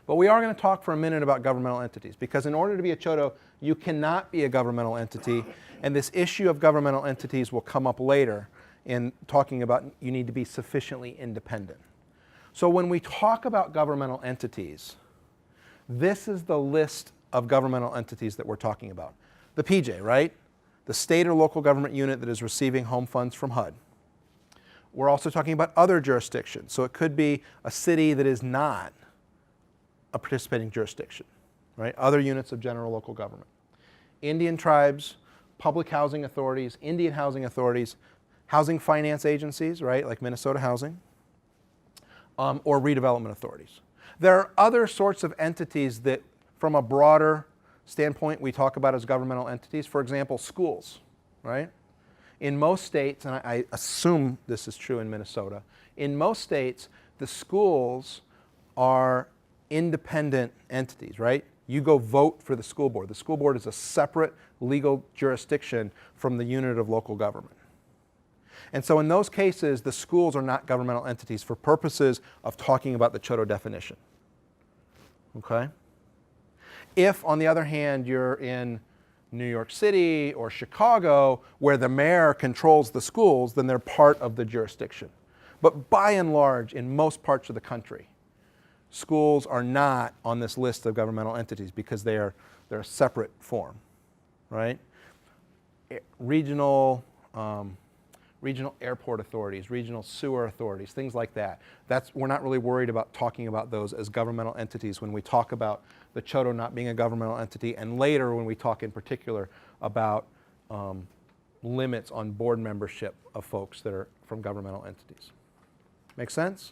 But we are going to talk for a minute about governmental entities, because in order to be a CHDO, you cannot be a governmental entity, and this issue of governmental entities will come up later in talking about you need to be sufficiently independent. So when we talk about governmental entities, this is the list of governmental entities that we're talking about. The PJ, right? The state or local government unit that is receiving home funds from HUD. We're also talking about other jurisdictions. So it could be a city that is not a participating jurisdiction, right? Other units of general local government. Indian tribes, public housing authorities, Indian housing authorities, housing finance agencies, right, like Minnesota Housing, or redevelopment authorities. There are other sorts of entities that, from a broader standpoint, we talk about as governmental entities. For example, schools, right? In most states, and I assume this is true in Minnesota, in most states, the schools are independent entities, right? You go vote for the school board. The school board is a separate legal jurisdiction from the unit of local government. And so in those cases, the schools are not governmental entities for purposes of talking about the CHDO definition. Okay? If, on the other hand, you're in New York City or Chicago, where the mayor controls the schools, then they're part of the jurisdiction. But by and large, in most parts of the country, schools are not on this list of governmental entities because they're a separate form, right? Regional airport authorities, regional sewer authorities, things like that. We're not really worried about talking about those as governmental entities when we talk about the CHDO not being a governmental entity, and later when we talk in particular about limits on board membership of folks that are from governmental entities. Make sense?